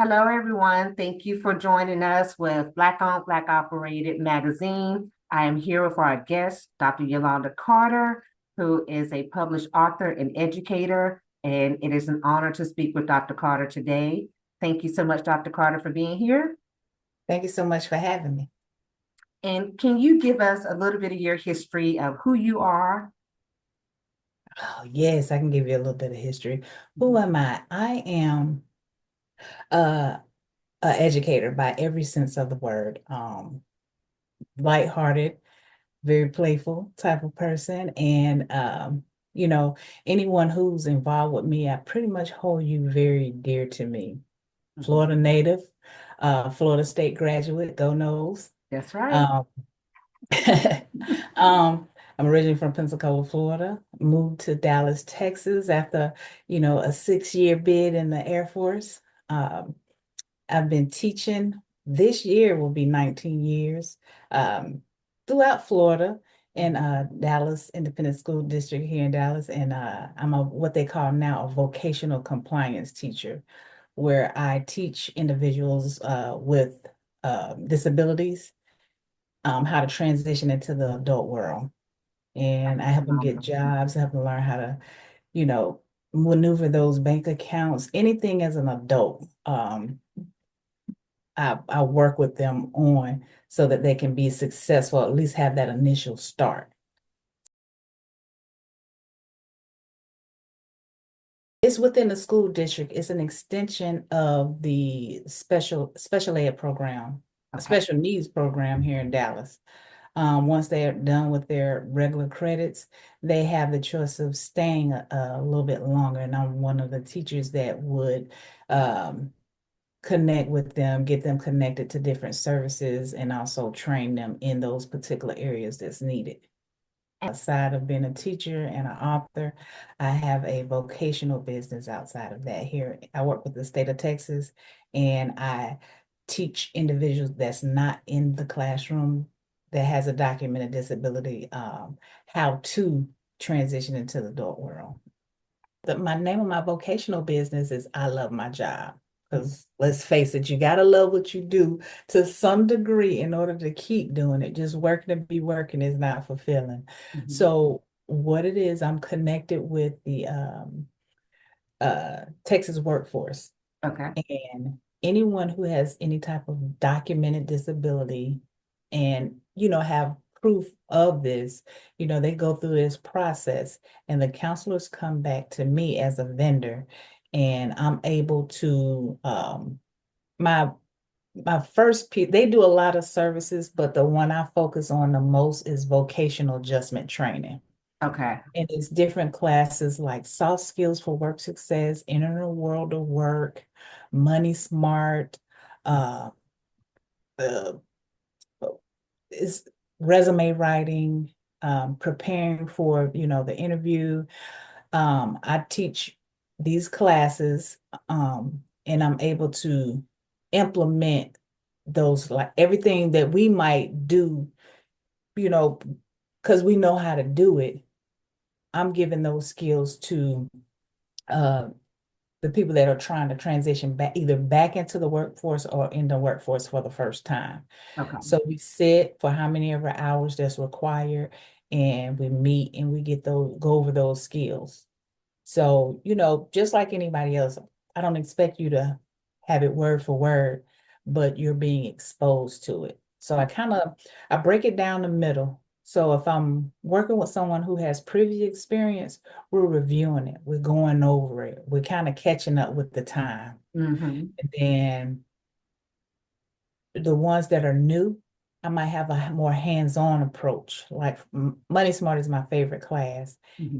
Hello, everyone. Thank you for joining us with Black on Black Operated magazine. I am here with our guest, Dr. Yolanda Carter, who is a published author and educator, and it is an honor to speak with Dr. Carter today. Thank you so much, Dr. Carter, for being here. Thank you so much for having me. And can you give us a little bit of your history of who you are? Oh, yes, I can give you a little bit of history. Who am I? I am uh, an educator by every sense of the word. Lighthearted, very playful type of person. And, you know, anyone who's involved with me, I pretty much hold you very dear to me. Florida native, Florida State graduate, go Noles. That's right. Um, I'm originally from Pensacola, Florida, moved to Dallas, Texas after, a 6-year bid in the Air Force. Um, I've been teaching. This year will be 19 years um, throughout Florida in Dallas Independent School District here in Dallas. And I'm what they call now a vocational compliance teacher, where I teach individuals with disabilities how to transition into the adult world. And I help them get jobs, I help them learn how to, you know, maneuver those bank accounts, anything as an adult. I work with them on so that they can be successful, at least have that initial start. It's within the school district. It's an extension of the special ed program, a special needs program here in Dallas. Once they're done with their regular credits, they have the choice of staying a little bit longer. And I'm one of the teachers that would connect with them, get them connected to different services, and also train them in those particular areas that's needed. Outside of being a teacher and an author, I have a vocational business outside of that here. I work with the state of Texas, and I teach individuals that's not in the classroom that has a documented disability, how to transition into the adult world. My name of my vocational business is I Love My Job. Because let's face it, you got to love what you do to some degree in order to keep doing it. Just working to be working is not fulfilling. So what it is, I'm connected with the Texas workforce. Okay. And anyone who has any type of documented disability and, have proof of this, they go through this process and the counselors come back to me as a vendor and I'm able to, my first piece, they do a lot of services, but the one I focus on the most is vocational adjustment training. Okay. And it's different classes like soft skills for work success, entering the world of work, money smart, uh, uh, is resume writing, preparing for, the interview. I teach these classes, and I'm able to implement those, like everything that we might do, because we know how to do it. I'm giving those skills to uh, the people that are trying to transition back, either back into the workforce or in the workforce for the first time. Okay. So we sit for how many ever hours that's required, and we meet and we go over those skills. So, just like anybody else, I don't expect you to have it word for word, but you're being exposed to it. So I break it down the middle. So if I'm working with someone who has previous experience, we're reviewing it, we're going over it, we're kind of catching up with the time. And then the ones that are new, I might have a more hands-on approach. Like Money Smart is my favorite class.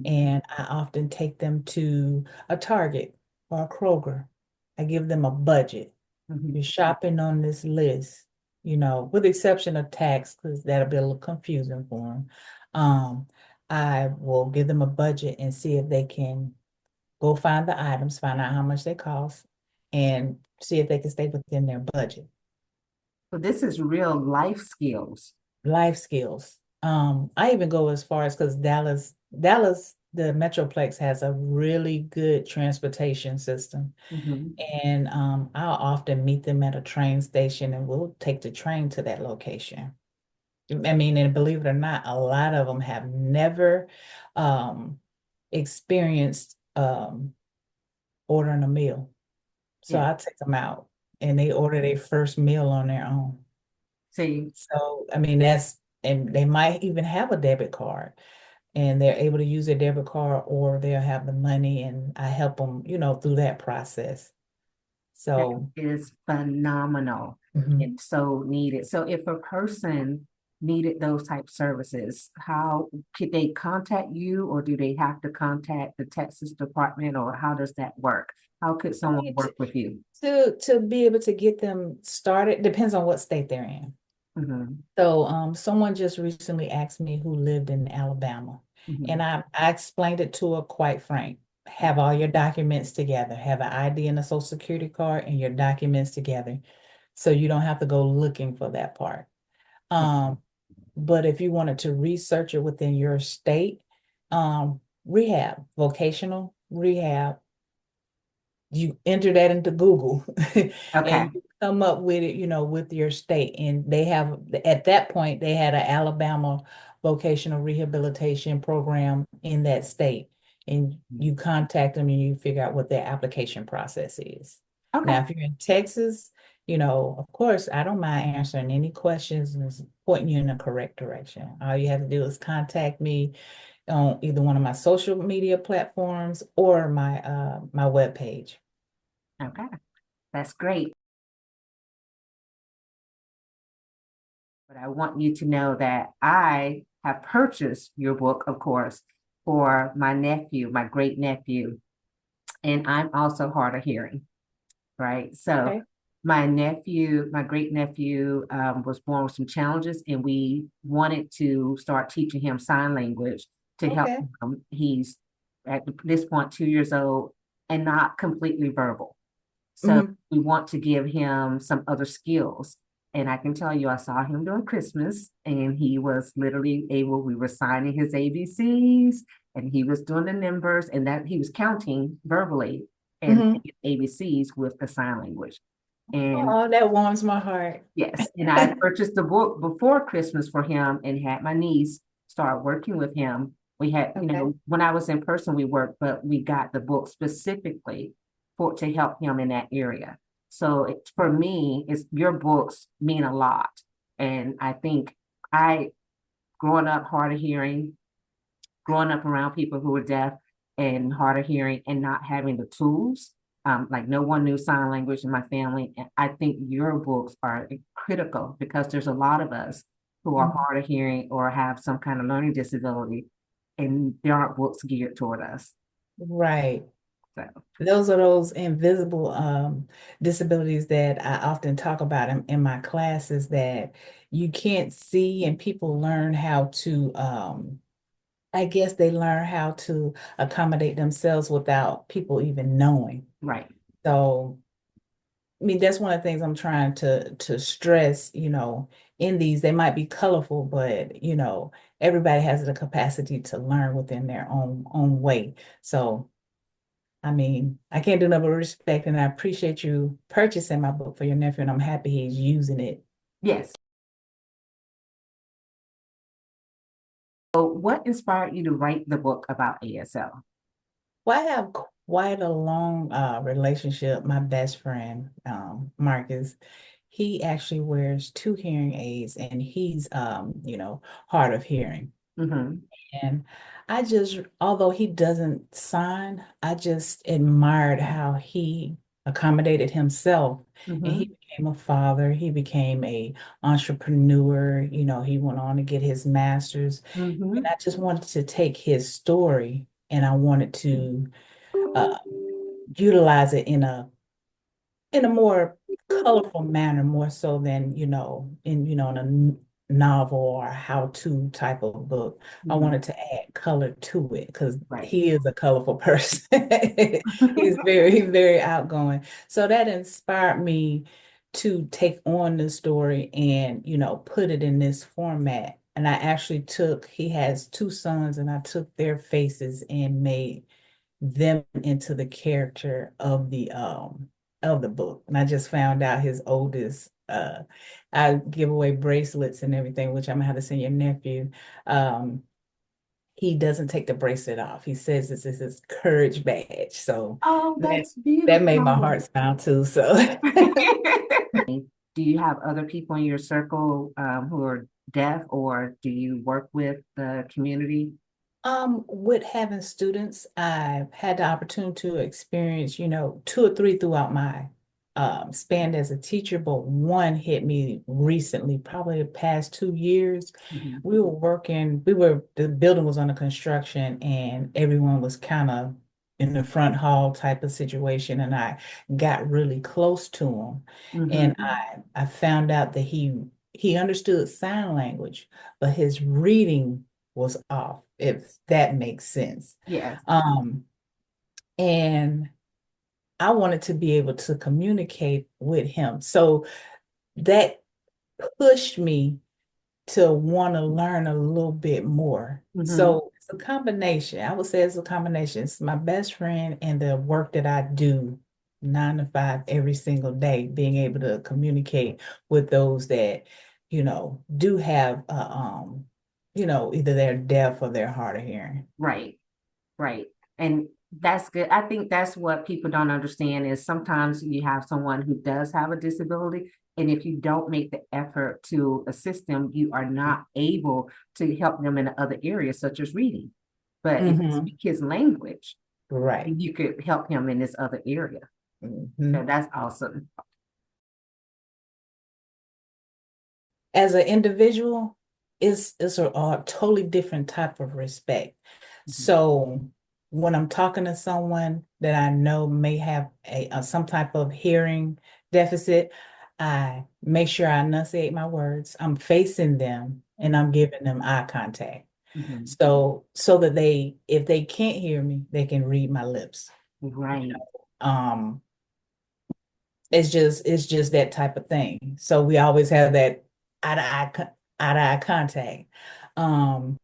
And I often take them to a Target or a Kroger. I give them a budget. You're shopping on this list, with the exception of tax, because that'll be a little confusing for them. I will give them a budget and see if they can go find the items, find out how much they cost, and see if they can stay within their budget. So this is real life skills. Life skills. I even go as far as, because Dallas the Metroplex has a really good transportation system. Mhm. And I'll often meet them at a train station and we'll take the train to that location. I mean, and believe it or not, a lot of them have never um, experienced ordering a meal. So Yeah. I take them out and they order their first meal on their own. See, So, I mean, and they might even have a debit card and they're able to use their debit card or they'll have the money and I help them, through that process. that So, is phenomenal mhm. and so needed. So if a person needed those type services, how could they contact you, or do they have to contact the Texas Department, or how does that work? How could I someone mean, work with you? to be able to get them started depends on what state they're in. Mhm, So someone just recently asked me who lived in Alabama, and mhm. I explained it to her quite frank. Have all your documents together, have an ID and a social security card and your documents together. So you don't have to go looking for that part. Okay. Um, but if you wanted to research it within your state, rehab, vocational rehab, you enter that into Google and Okay. you come up with it, with your state. And they have, at that point, they had an Alabama vocational rehabilitation program in that state. And you contact them and you figure out what their application process is. Okay. Now, if you're in Texas, of course, I don't mind answering any questions and pointing you in the correct direction. All you have to do is contact me on either one of my social media platforms or my webpage. Okay. That's great. But I want you to know that I have purchased your book, of course, for my nephew, my great nephew, and I'm also hard of hearing, right? So Okay. my great nephew, was born with some challenges, and we wanted to start teaching him sign language to help Okay. him. He's at this point 2 years old and not completely verbal. So Mhm. we want to give him some other skills. And I can tell you, I saw him during Christmas and he was literally able, we were signing his ABCs and he was doing the numbers, and that he was counting verbally and Mhm. ABCs with the sign language. And Oh, that warms my heart. yes, and I purchased the book before Christmas for him and had my niece start working with him. We had, Okay. when I was in person, we worked, but we got the book specifically to help him in that area. So for me, it's your books mean a lot. And I think I, growing up hard of hearing, growing up around people who were deaf and hard of hearing and not having the tools, like no one knew sign language in my family. And I think your books are critical because there's a lot of us who are Mhm. hard of hearing or have some kind of learning disability, and there aren't books geared toward us. Right. So, Those are those invisible disabilities that I often talk about in my classes that you can't see, and people learn how to, I guess they learn how to accommodate themselves without people even knowing. right. So I mean, that's one of the things I'm trying to stress, in these. They might be colorful, but everybody has the capacity to learn within their own way. So, I mean, I can't do nothing but respect, and I appreciate you purchasing my book for your nephew, and I'm happy he's using it. Yes. So what inspired you to write the book about ASL? Well, I have quite a long relationship. My best friend, Marcus, he actually wears two hearing aids, and he's hard of hearing. Mm-hmm. And although he doesn't sign, I just admired how he accommodated himself. And he Mm-hmm. became a father, he became a entrepreneur, he went on to get his master's. And Mm-hmm. I just wanted to take his story and I wanted to uh, utilize it in a more colorful manner, more so than, in a novel or a how-to type of book. I Mm-hmm. wanted to add color to it because Right. he is a colorful person. He's very, very outgoing. So that inspired me to take on the story and, put it in this format And I actually he has two sons, and I took their faces and made them into the character of the book. And I just found out his oldest, I give away bracelets and everything, which I'm gonna have to send your nephew. Um, he doesn't take the bracelet off. He says this is his courage badge. So Oh, that that's that made my beautiful. heart smile too. So Do you have other people in your circle who are deaf, or do you work with the community? with having students, I've had the opportunity to experience, two or three throughout my span as a teacher, but one hit me recently, probably the past 2 years. Mhm. The building was under construction and everyone was kind of in the front hall type of situation, and I got really close to him. And Mhm. I found out that he understood sign language, but his reading was off, if that makes sense. Yes. Um, and I wanted to be able to communicate with him. So that pushed me to want to learn a little bit more. Mhm. So it's a combination. I would say it's a combination. It's my best friend and the work that I do 9 to 5 every single day, being able to communicate with those that, do have either they're deaf or they're hard of hearing. Right. Right. And that's good. I think that's what people don't understand is sometimes you have someone who does have a disability, and if you don't make the effort to assist them, you are not able to help them in other areas such as reading. But if you Hmm. speak his language, Right. you could help him in this other area. So Mhm. that's awesome. As an individual, it's a totally different type of respect. Mhm. So when I'm talking to someone that I know may have some type of hearing deficit, I make sure I enunciate my words. I'm facing them and I'm giving them eye contact. Mhm. So that if they can't hear me, they can read my lips. You Right. know, it's just that type of thing. So we always have that eye to eye contact. Um,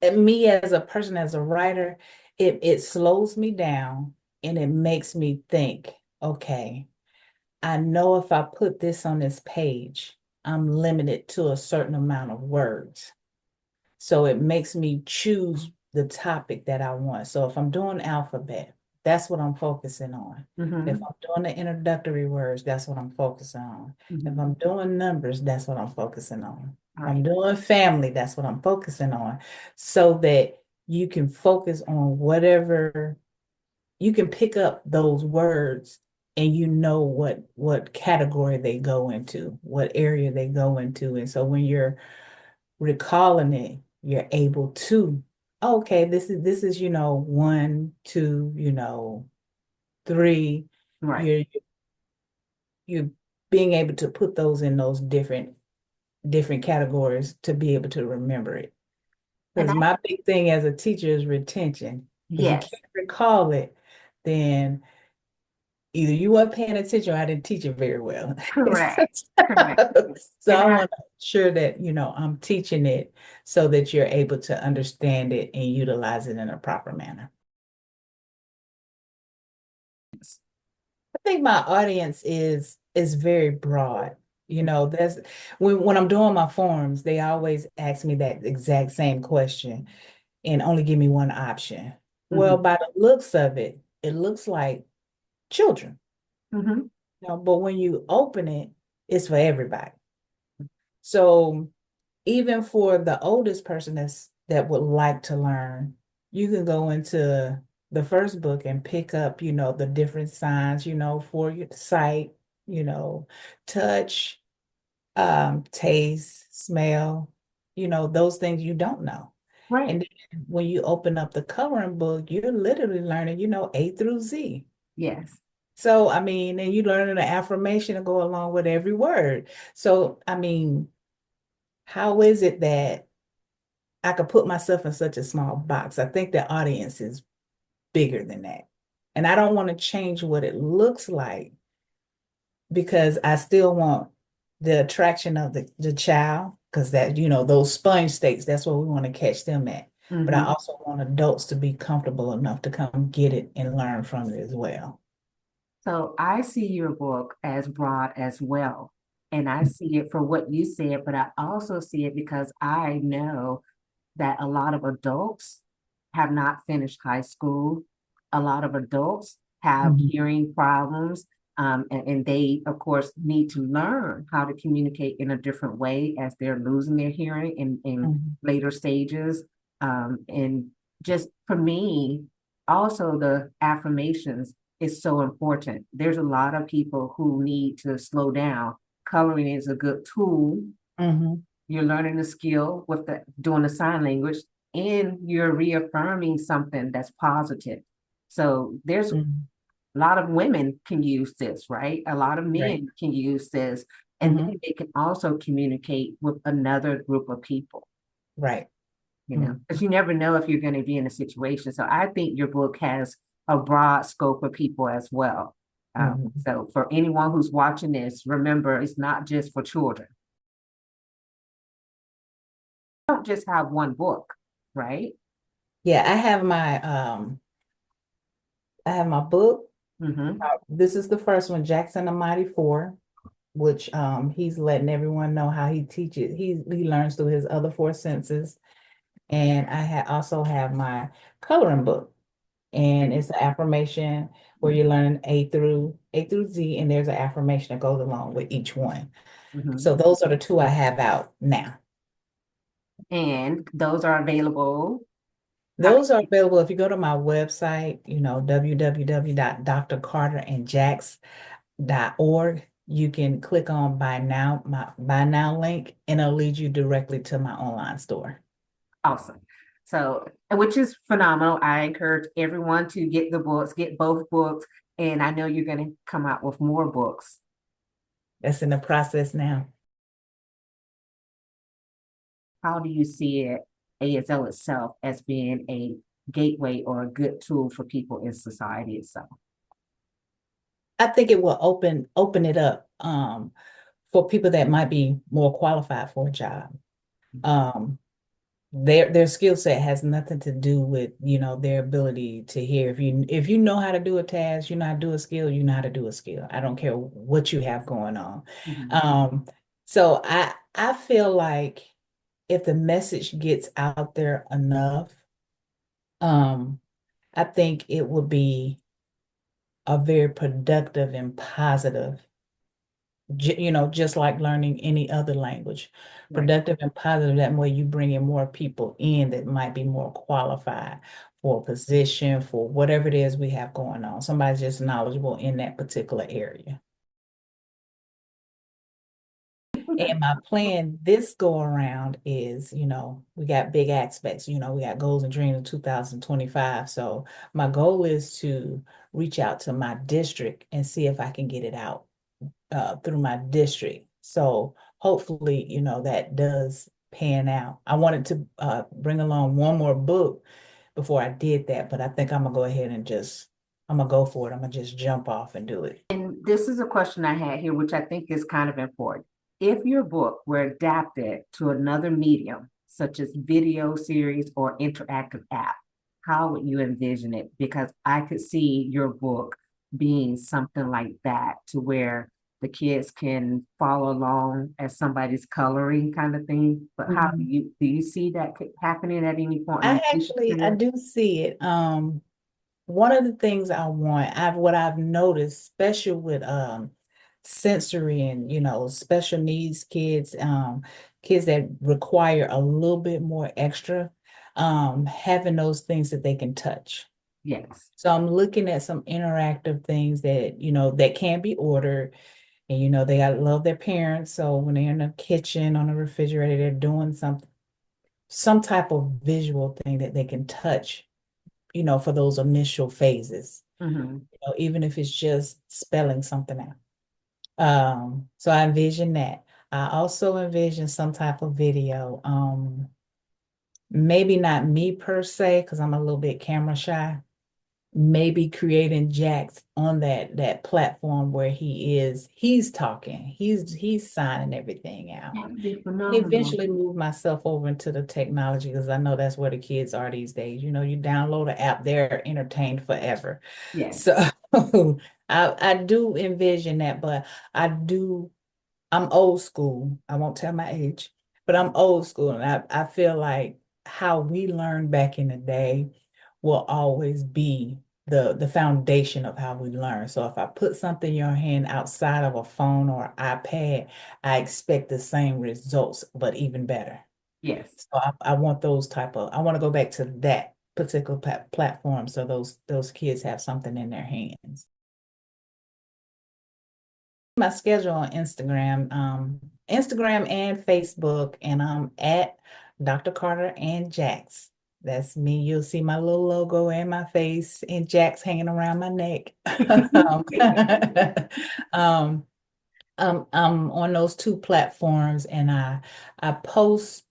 and me as a person, as a writer, it slows me down and it makes me think, okay, I know if I put this on this page, I'm limited to a certain amount of words. So it makes me choose the topic that I want. So if I'm doing alphabet, that's what I'm focusing on. If Mhm. I'm doing the introductory words, that's what I'm focusing on. If Mhm. I'm doing numbers, that's what I'm focusing on. If I'm Right. doing family, that's what I'm focusing on. So that you can focus on whatever you can pick up those words and you know what category they go into, what area they go into. And so when you're recalling it, you're able to, okay, this is, one, two, three. Right. You're being able to put those in those different categories to be able to remember it. And Because my big thing as a teacher is retention. If you yes, can't recall it, then either you weren't paying attention or I didn't teach it very well. correct. Correct. So And I I want to ensure that, I'm teaching it so that you're able to understand it and utilize it in a proper manner. I think my audience is very broad. There's when I'm doing my forms, they always ask me that exact same question and only give me one option. Well, Mhm. by the looks of it, it looks like children. Mhm. But when you open it, it's for everybody. So even for the oldest person that would like to learn, you can go into the first book and pick up, the different signs, for your sight, you know, touch, taste, smell, those things you don't know. Right. And then when you open up the coloring book, you're literally learning, A through Z. Yes. So, I mean, and you learn an affirmation to go along with every word. So, I mean, how is it that I could put myself in such a small box? I think the audience is bigger than that. And I don't want to change what it looks like because I still want the attraction of the child. because that, those sponge states, that's what we want to catch them at. But I Mhm. also want adults to be comfortable enough to come get it and learn from it as well. So I see your book as broad as well. And I see it for what you said, but I also see it because I know that a lot of adults have not finished high school. A lot of adults have Mhm. hearing problems. And they, of course, need to learn how to communicate in a different way as they're losing their hearing in Mhm. later stages. And just for me, also the affirmations is so important. There's a lot of people who need to slow down. Coloring is a good tool. Mhm. You're learning a skill with the doing the sign language, and you're reaffirming something that's positive. So there's a Mhm. lot of women can use this, right? A lot of Right. men can use this, and Mhm. then they can also communicate with another group of people, Right. Mhm. because you never know if you're going to be in a situation. So I think your book has a broad scope of people as well. Mhm. So for anyone who's watching this, remember it's not just for children. Don't just have one book, right? Yeah, I have my book. Mm-hmm. This is the first one, Jackson the Mighty Four, which he's letting everyone know how he teaches. He learns through his other four senses. And also have my coloring book. And it's an affirmation where you're learning A through Z, and there's an affirmation that goes along with each one. Mm-hmm. So those are the two I have out now. And those are available. How Those are available if you go to my website, www.drcarterandjax.org. You can click on buy now, my buy now link, and it'll lead you directly to my online store. awesome. So, which is phenomenal. I encourage everyone to get the books, get both books, and I know you're going to come out with more books. That's in the process now. How do you see it, ASL itself, as being a gateway or a good tool for people in society itself? I think it will open it up for people that might be more qualified for a job. Um, their skill set has nothing to do with, their ability to hear. If you know how to do a task, you know how to do a skill, you know how to do a skill. I don't care what you have going on. Mhm. Um, so I feel like if the message gets out there enough, um, I think it would be a very productive and positive, just like learning any other language, Right. productive and positive. That way you bring in more people in that might be more qualified for a position, for whatever it is we have going on. Somebody's just knowledgeable in that particular area. And my plan this go around is, we got big aspects, we got goals and dreams of 2025. So my goal is to reach out to my district and see if I can get it out through my district. So hopefully, that does pan out. I wanted to bring along one more book before I did that, but I think I'm gonna go ahead and I'm gonna go for it. I'm gonna just jump off and do it. And this is a question I had here, which I think is kind of important. If your book were adapted to another medium, such as video series or interactive app, how would you envision it? Because I could see your book being something like that, to where the kids can follow along as somebody's coloring kind of thing. But how do Mhm. you see that happening at any point? I do see it. One of the things I want, what I've noticed, especially with sensory and special needs kids, kids that require a little bit more extra, having those things that they can touch. Yes. So I'm looking at some interactive things that that can be ordered, and they gotta love their parents. So when they're in the kitchen, on the refrigerator, they're doing some type of visual thing that they can touch, for those initial phases, Mm-hmm. even if it's just spelling something out. So I envision that. I also envision some type of video. Maybe not me per se, because I'm a little bit camera shy, maybe creating Jax on that platform where he's talking, he's signing everything out. That would be And phenomenal. eventually move myself over into the technology because I know that's where the kids are these days. You know, you download an app, they're entertained forever. Yes. So I do envision that, but I'm old school. I won't tell my age, but I'm old school. And I feel like how we learned back in the day will always be the foundation of how we learn. So if I put something in your hand outside of a phone or iPad, I expect the same results, but even better. Yes. So I want I want to go back to that particular platform so those kids have something in their hands. My schedule on Instagram and Facebook, and I'm at Dr. Carter and Jax. That's me. You'll see my little logo and my face and Jax hanging around my neck. um, I'm on those two platforms, and I post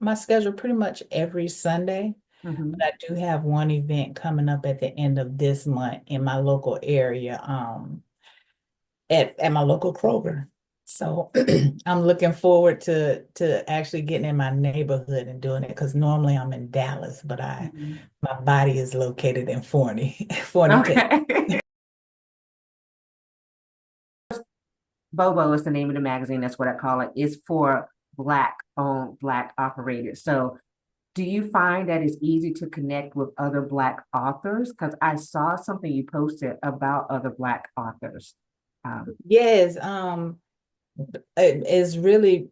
my schedule pretty much every Sunday. Mhm. But I do have one event coming up at the end of this month in my local area. At my local Kroger. So I'm looking forward to actually getting in my neighborhood and doing it because normally I'm in Dallas, but Mhm. my body is located in Forney, Forney, Texas. Okay. Bobo is the name of the magazine. That's what I call it. It's for Black owned, Black operated. So do you find that it's easy to connect with other Black authors? Because I saw something you posted about other Black authors. Yes, they're really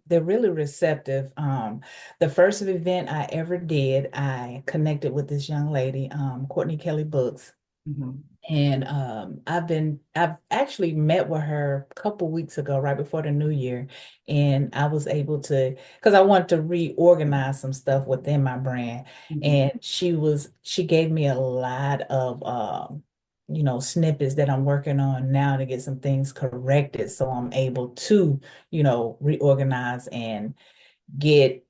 receptive. The first event I ever did, I connected with this young lady, Courtney Kelly Books. Mhm. And I've actually met with her a couple weeks ago, right before the new year. And I was able to, because I wanted to reorganize some stuff within my brand. Mhm. And she gave me a lot of snippets that I'm working on now to get some things corrected. So I'm able to, reorganize and get,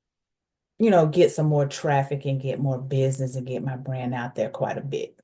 get some more traffic and get more business and get my brand out there quite a bit.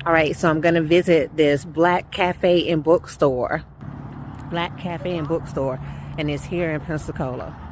All right, so I'm going to visit this Black Cafe and Bookstore. Black Cafe and Bookstore, and it's here in Pensacola.